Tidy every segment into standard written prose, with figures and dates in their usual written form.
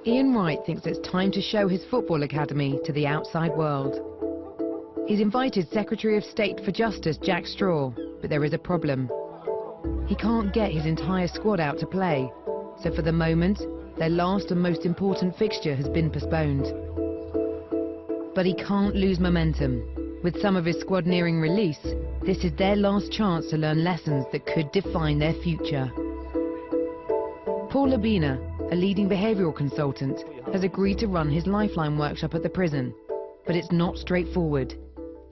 Ian Wright thinks it's time to show his football academy to the outside world. He's invited Secretary of State for Justice Jack Straw, but there is a problem. He can't get his entire squad out to play, so for the moment, their last and most important fixture has been postponed. But he can't lose momentum. With some of his squad nearing release, this is their last chance to learn lessons that could define their future. Paul Obinna, a leading behavioural consultant, has agreed to run his Lifeline workshop at the prison. But it's not straightforward.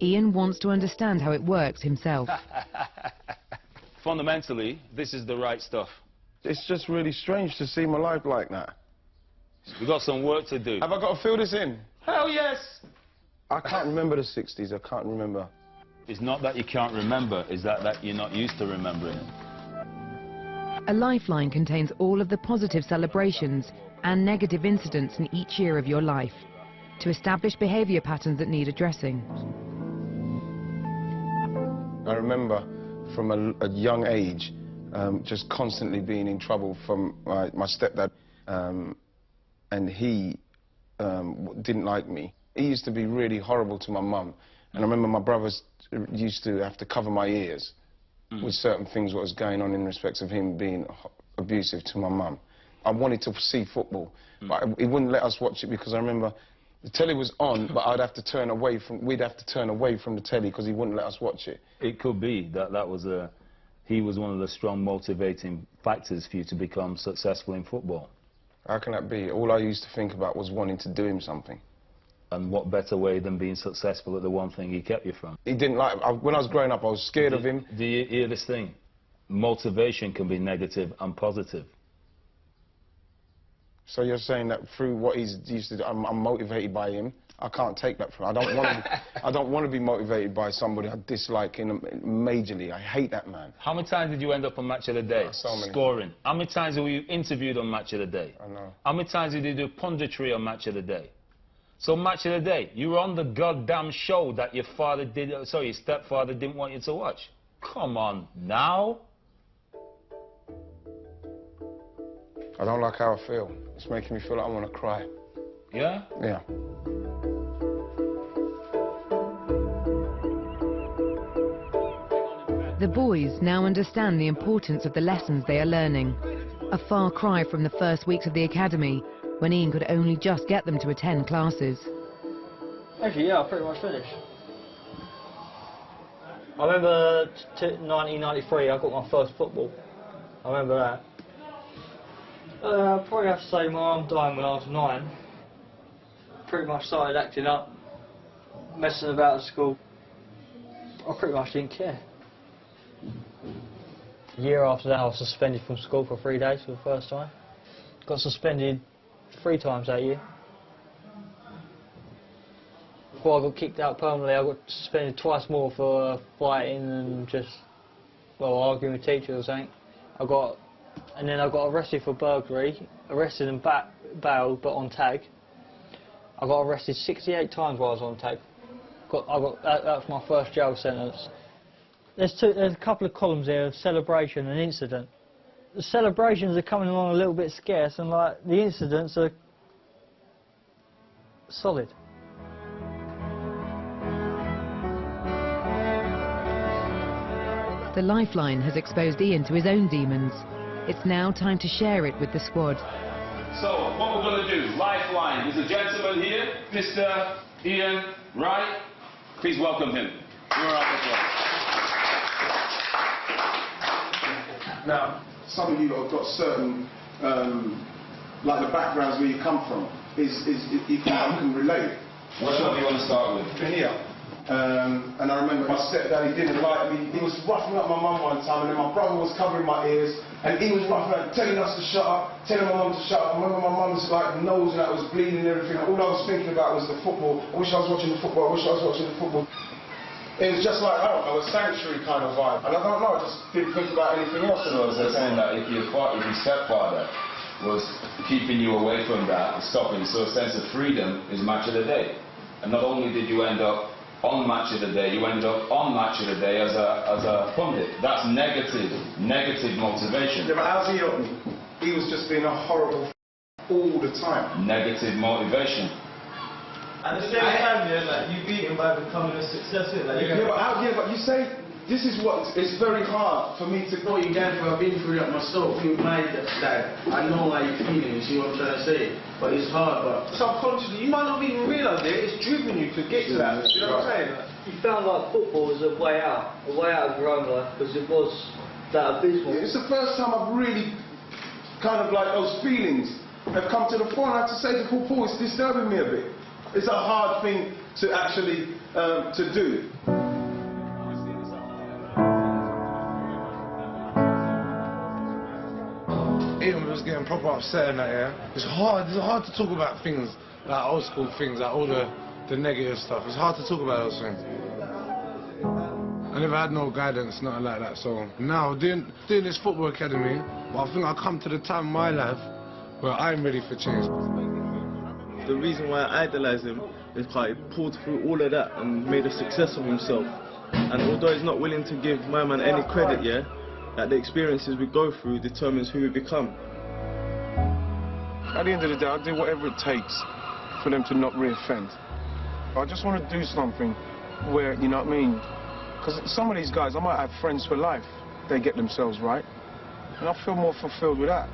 Ian wants to understand how it works himself. Fundamentally, this is the right stuff. It's just really strange to see my life like that. We've got some work to do. Have I got to fill this in? Hell yes! I can't remember the 60s, I can't remember. It's not that you can't remember, it's that you're not used to remembering it. A Lifeline contains all of the positive celebrations and negative incidents in each year of your life to establish behaviour patterns that need addressing. I remember from a young age just constantly being in trouble from my stepdad, and he didn't like me. He used to be really horrible to my mum, and I remember my brothers used to have to cover my ears with certain things what was going on in respect of him being abusive to my mum. I wanted to see football, but he wouldn't let us watch it because I remember the telly was on, but we'd have to turn away from the telly because he wouldn't let us watch it. It could be that he was one of the strong motivating factors for you to become successful in football. How can that be? All I used to think about was wanting to do him something. And what better way than being successful at the one thing he kept you from? He didn't like... when I was growing up, I was scared of him. Do you hear this thing? Motivation can be negative and positive. So you're saying that through what he's used to do, I'm motivated by him. I can't take that from him. I don't want to be motivated by somebody I dislike majorly. I hate that man. How many times did you end up on Match of the Day? So many. Scoring. How many times were you interviewed on Match of the Day? I know. How many times did you do punditry on Match of the Day? So Match of the Day, you were on the goddamn show that your stepfather didn't want you to watch. Come on, now? I don't like how I feel. It's making me feel like I want to cry. Yeah? Yeah. The boys now understand the importance of the lessons they are learning. A far cry from the first weeks of the academy, when Ian could only just get them to attend classes. Actually, yeah, I pretty much finished. I remember 1993, I got my first football. I remember that. Probably have to say my mum died when I was 9. Pretty much started acting up, messing about at school. I pretty much didn't care. A year after that, I was suspended from school for 3 days for the first time. Got suspended 3 times that year. Before I got kicked out permanently, I got suspended twice more for fighting and just, well, arguing with teachers or something. And then I got arrested for burglary, arrested and bailed, but on tag. I got arrested 68 times while I was on tag. That was my first jail sentence. There's a couple of columns here of celebration and incident. The celebrations are coming along a little bit scarce, and like the incidents are solid. The Lifeline has exposed Ian to his own demons. It's now time to share it with the squad. So, what we're going to do, Lifeline. There's a gentleman here, Mr. Ian Wright. Please welcome him. You're up as well. Now, some of you have got certain, like the backgrounds where you come from, you can relate. Which one do you want to start with? Here. And I remember my stepdad, he didn't like me. He was roughing up my mum one time, and then my brother was covering my ears, and he was roughing up, telling us to shut up, telling my mum to shut up. I remember my mum's like nose and that was bleeding and everything. All I was thinking about was the football. I wish I was watching the football. I wish I was watching the football. It was just like, I don't know, a sanctuary kind of vibe. And I don't know, I just didn't think about anything else. So they're saying that if your stepfather was keeping you away from that, stopping, so a sense of freedom is Match of the Day. And not only did you end up on Match of the Day, you ended up on Match of the Day as a pundit. That's negative motivation. Yeah, but how's he on me? He was just being a horrible all the time. Negative motivation. At the same time, yeah, like you beat him by becoming a success. Like, But you say this is what it's very hard for me to know you guys, I've been through that myself. You mind that I know how you're feeling. You see what I'm trying to say? But it's hard. But subconsciously, you might not even realise it. It's driven you to get to that. You know what I'm saying? You found like football was a way out of your own life, because it was that abysmal. It's the first time I've really kind of like those feelings have come to the fore. And I have to say to Paul, it's disturbing me a bit. It's a hard thing to actually to do. Ian was getting proper upset in that, yeah. It's hard to talk about things, like old school things, like all the negative stuff. It's hard to talk about those things. I never had no guidance, nothing like that, so now doing this football academy, I think I've come to the time in my life where I'm ready for change. The reason why I idolise him is because he pulled through all of that and made a success of himself. And although he's not willing to give my man any credit, yeah, that the experiences we go through determines who we become. At the end of the day, I'll do whatever it takes for them to not re-offend. I just want to do something where, you know what I mean? Because some of these guys, I might have friends for life. They get themselves right. And I feel more fulfilled with that.